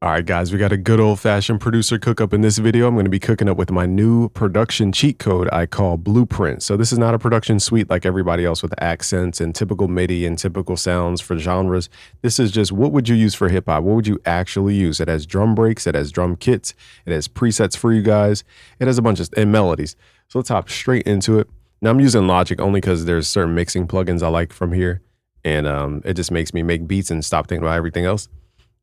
All right, guys, we got a good old-fashioned producer cook-up in this video. I'm going to be cooking up with my new production cheat code I call Blueprint. So this is not a production suite like everybody else with accents and typical MIDI and typical sounds for genres. This is just what would you use for hip-hop? What would you actually use? It has drum breaks. It has drum kits. It has presets for you guys. It has a bunch of melodies. So let's hop straight into it. Now I'm using Logic only because there's certain mixing plugins I like from here. And it just makes me make beats and stop thinking about everything else.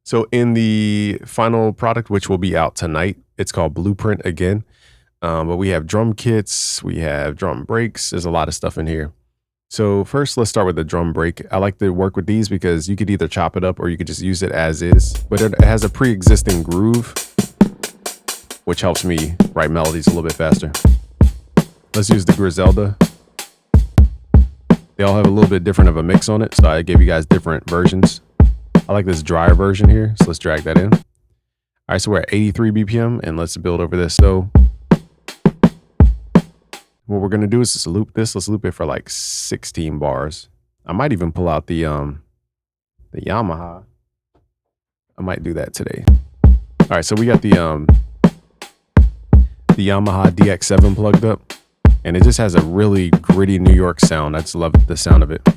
So in the final product, which will be out tonight, it's called Blueprint again. But we have drum kits, we have drum breaks. There's a lot of stuff in here. So first, let's start with the drum break. I like to work with these because you could either chop it up or you could just use it as is. But it has a pre-existing groove, which helps me write melodies a little bit faster. Let's use the Griselda. They all have a little bit different of a mix on it, so I gave you guys different versions. I like this drier version here, so let's drag that in. All right, so we're at 83 BPM, and let's build over this. So what we're gonna do is just loop this. Let's loop it for like 16 bars. I might even pull out the Yamaha. I might do that today. All right, so we got the Yamaha DX7 plugged up, and it just has a really gritty New York sound. I just love the sound of it.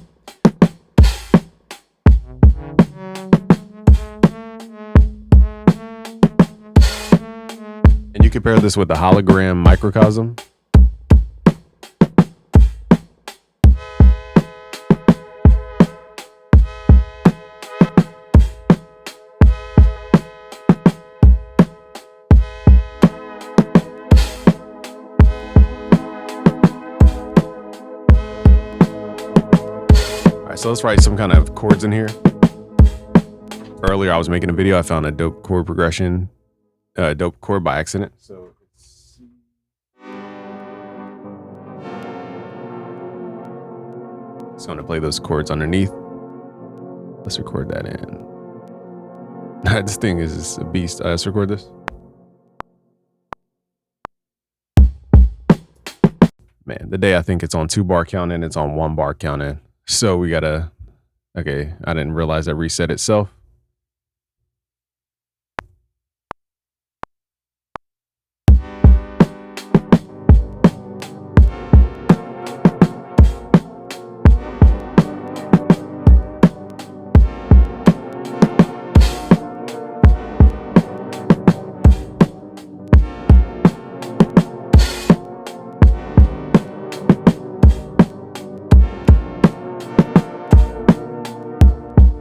And you compare this with the hologram microcosm. All right, so let's write some kind of chords in here. Earlier I was making a video, I found a dope chord progression. Dope chord by accident. So let's see. So I'm gonna play those chords underneath. Let's record that in. This thing is a beast. Let's record this. Man, today I think it's on 2-bar count in, it's on 1-bar count in. So we gotta, okay, I didn't realize that reset itself.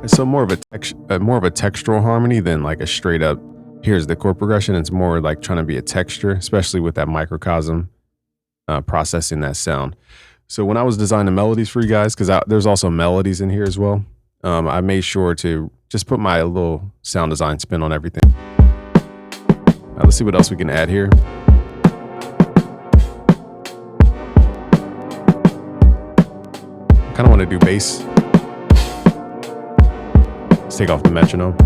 So more of a textural harmony than like a straight up, here's the chord progression. It's more like trying to be a texture, especially with that microcosm processing that sound. So when I was designing melodies for you guys, because there's also melodies in here as well, I made sure to just put my little sound design spin on everything. Let's see what else we can add here. I kind of want to do bass. Let's take off the metronome.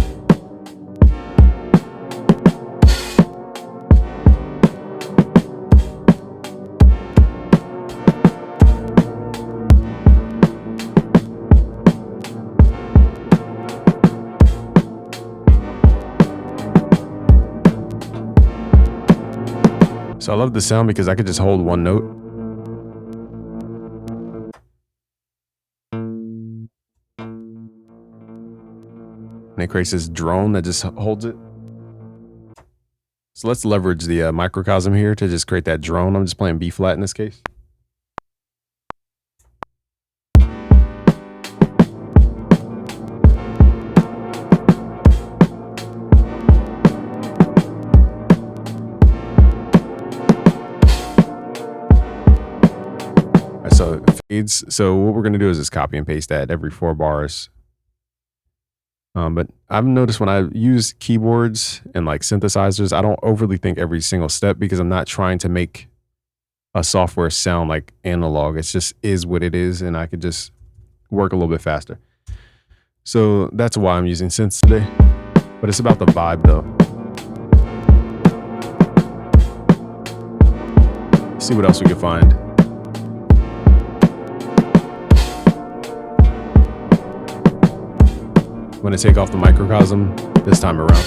So I love the sound because I could just hold one note. And it creates this drone that just holds it. So let's leverage the microcosm here to just create that drone. I'm just playing B flat in this case. All right, so it fades. So what we're gonna do is just copy and paste that every 4 bars. But I've noticed when I use keyboards and like synthesizers, I don't overly think every single step because I'm not trying to make a software sound like analog. It just is what it is, and I could just work a little bit faster. So that's why I'm using synths today. But it's about the vibe though. Let's see what else we can find. I'm going to take off the microcosm this time around.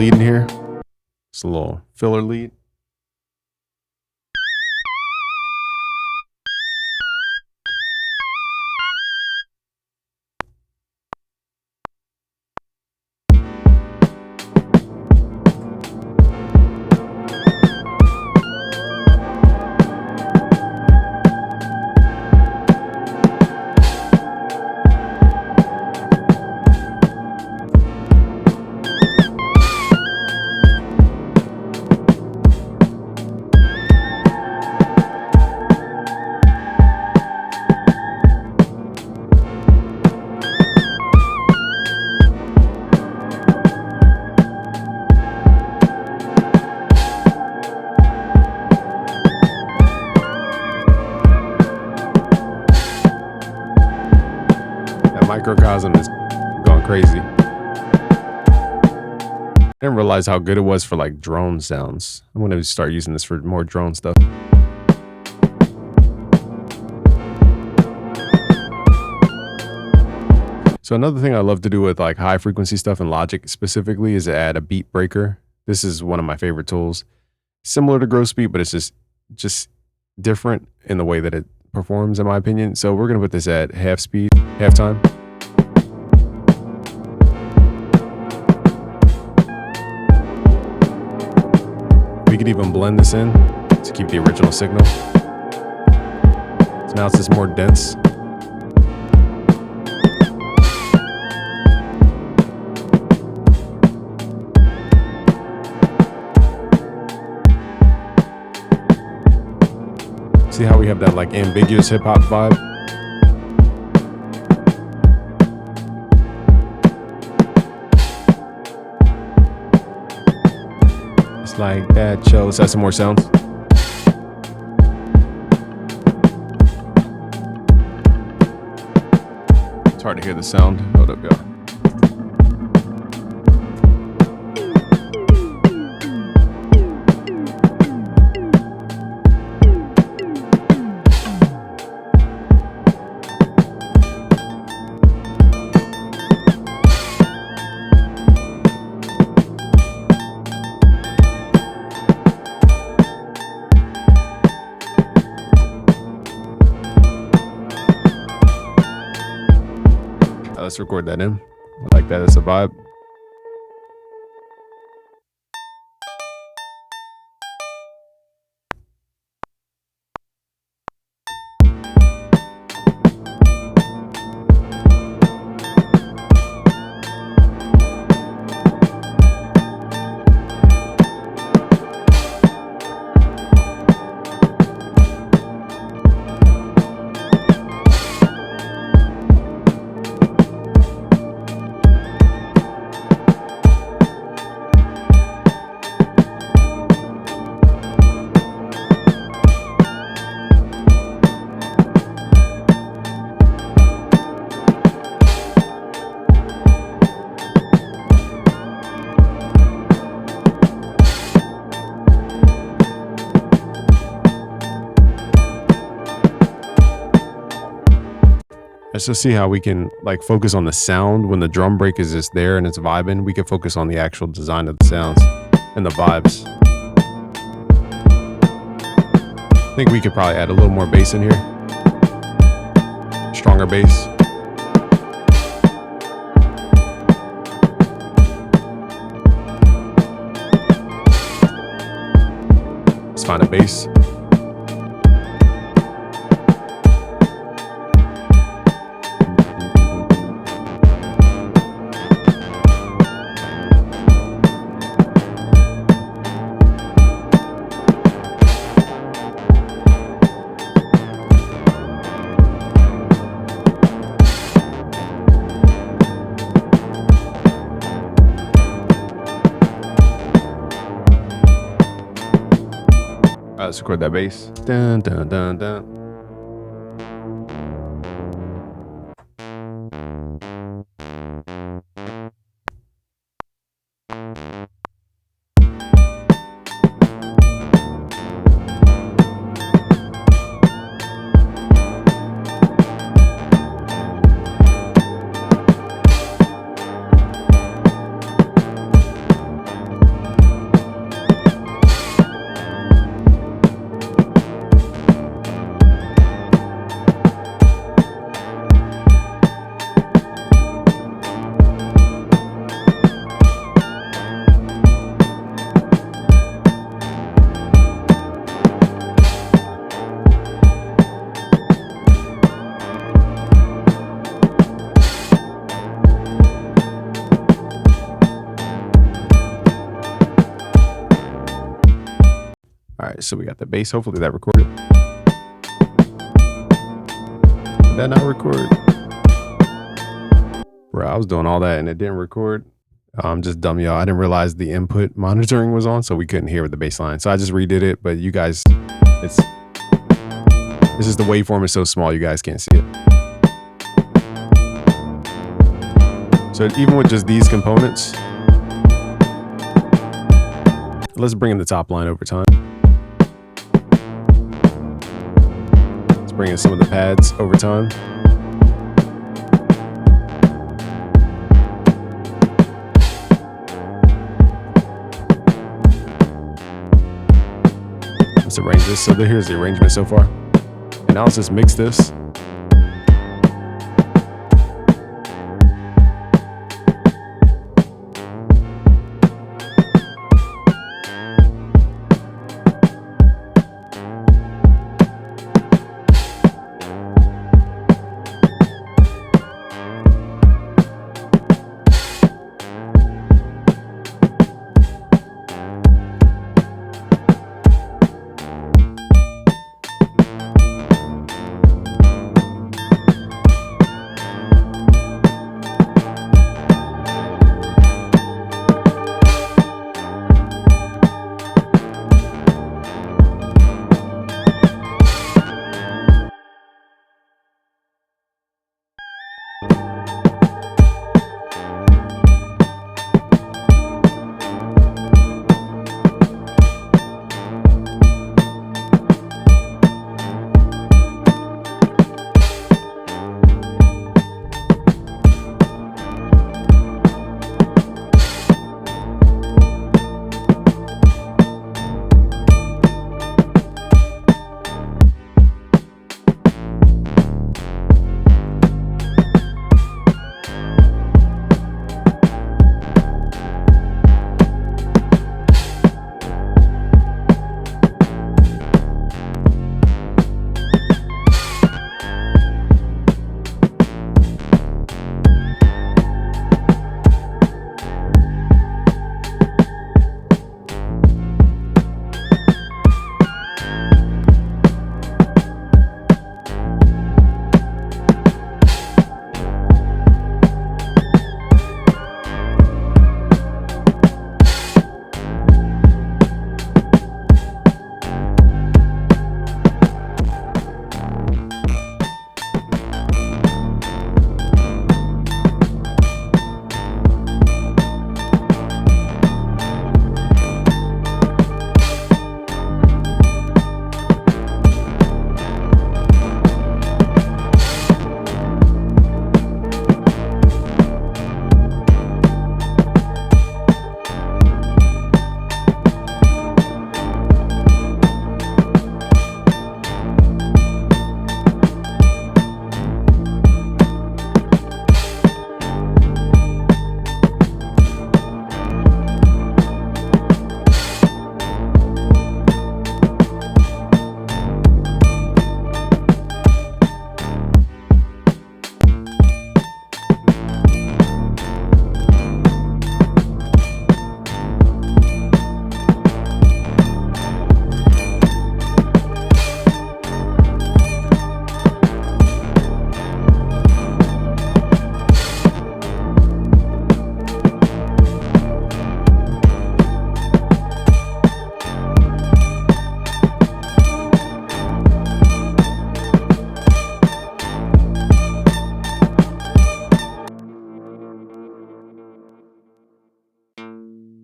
lead in here. It's a little filler lead. Microcosm is going crazy. I didn't realize how good it was for like drone sounds. I'm going to start using this for more drone stuff. So another thing I love to do with like high frequency stuff in Logic specifically is to add a beat breaker. This is one of my favorite tools. Similar to gross beat, but it's just different in the way that it performs, in my opinion. So we're going to put this at half speed, half time. We could even blend this in to keep the original signal. So now it's just more dense. See how we have that like ambiguous hip hop vibe? It's like that, chill. Let's add some more sounds. It's hard to hear the sound. Hold up, y'all. Let's record that in. I like that as a vibe. Let's just see how we can like focus on the sound when the drum break is just there and it's vibing. We can focus on the actual design of the sounds and the vibes. I think we could probably add a little more bass in here. Stronger bass. Let's find a bass. Let's record that bass. Dun, dun, dun, dun. All right, so we got the bass. Hopefully that recorded. Did that not record? Bro, I was doing all that and it didn't record. I'm just dumb, y'all. I didn't realize the input monitoring was on, so we couldn't hear the bass line. So I just redid it, but you guys, it's just the waveform is so small, you guys can't see it. So even with just these components, let's bring in the top line over time. Let's bring in some of the pads over time. Let's arrange this. So here's the arrangement so far. And now let's just mix this.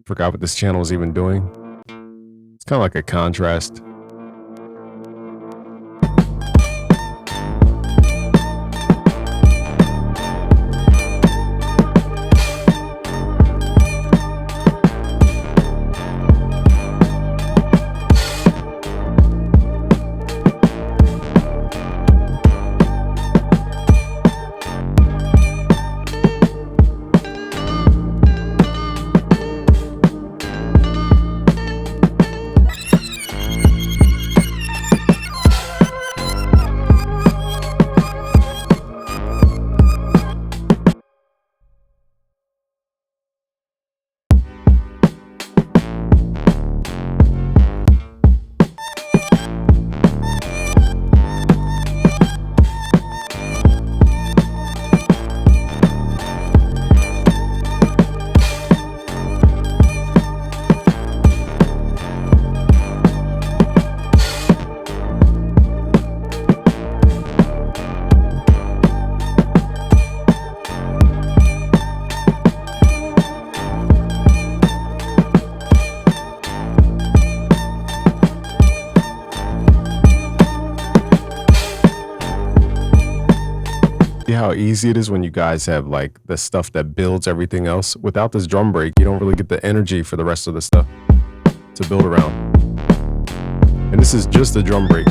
Forgot what this channel is even doing. It's kind of like a contrast. how easy it is when you guys have like the stuff that builds everything else. Without this drum break, you don't really get the energy for the rest of the stuff to build around. And this is just a drum break.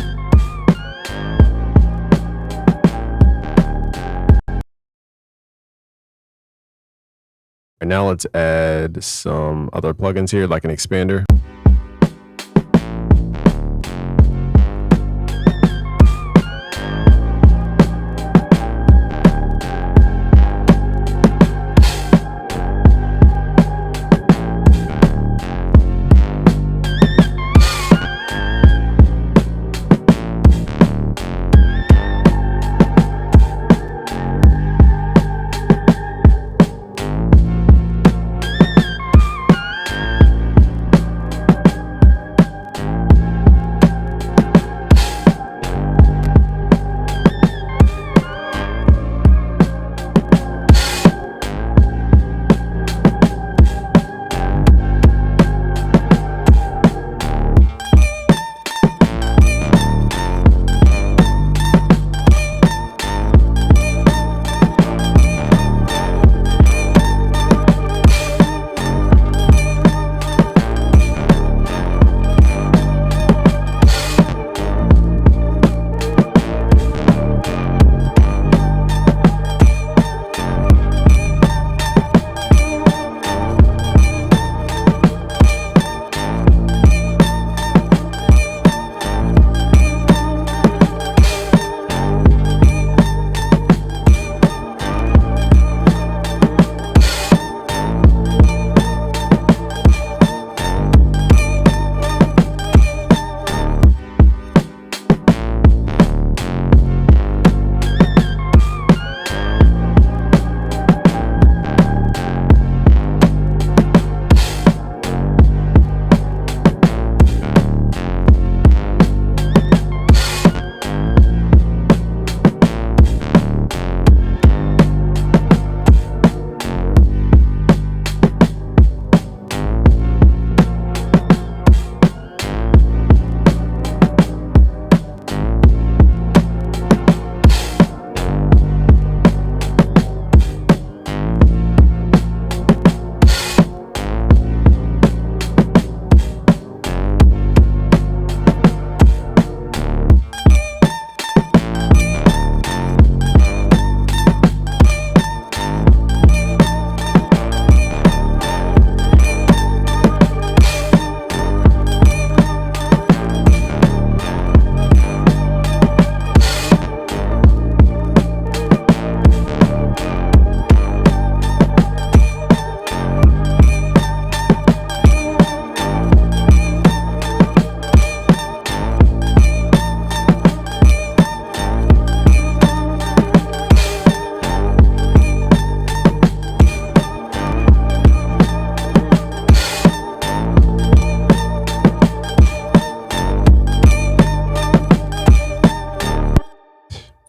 And now let's add some other plugins here, like an expander.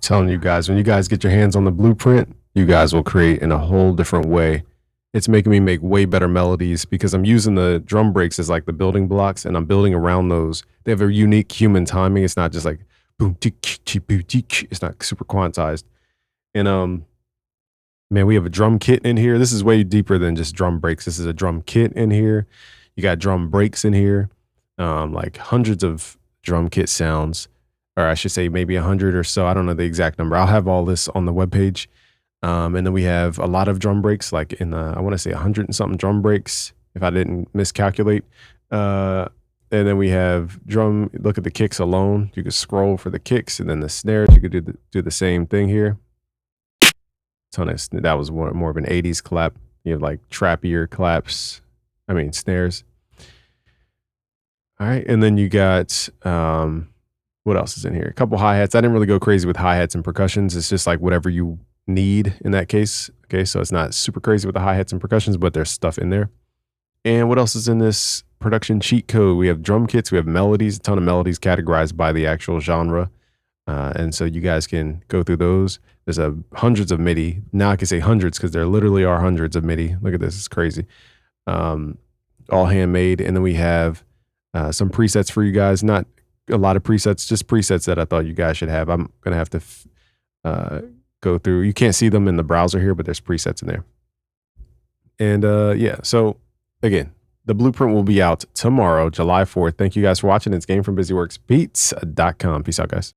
Telling you guys, when you guys get your hands on the blueprint, you guys will create in a whole different way. It's making me make way better melodies because I'm using the drum breaks as like the building blocks, and I'm building around those. They have a unique human timing. It's not just like boom tick tick boom tick. It's not super quantized. And man, we have a drum kit in here. This is way deeper than just drum breaks. This is a drum kit in here. You got drum breaks in here, like hundreds of drum kit sounds. Or I should say maybe 100 or so. I don't know the exact number. I'll have all this on the webpage. And then we have a lot of drum breaks, like in the, I want to say 100 and something drum breaks, if I didn't miscalculate. And then we have drum, look at the kicks alone. You could scroll for the kicks, and then the snares. You could do the same thing here. That was more of an 80s clap. You have like trappier claps. I mean, snares. All right. And then you got, what else is in here? A couple hi-hats. I didn't really go crazy with hi-hats and percussions. It's just like whatever you need in that case. Okay, so it's not super crazy with the hi-hats and percussions, but there's stuff in there. And what else is in this production cheat code? We have drum kits, we have melodies, a ton of melodies categorized by the actual genre. And so you guys can go through those. There's hundreds of MIDI. Now I can say hundreds because there literally are hundreds of MIDI. Look at this, it's crazy. All handmade. And then we have some presets for you guys. Not a lot of presets, just presets that I thought you guys should have. I'm going to have to go through. You can't see them in the browser here, but there's presets in there. And yeah, so again, the blueprint will be out tomorrow, July 4th. Thank you guys for watching. It's Game from BusyWorksBeats.com. Peace out, guys.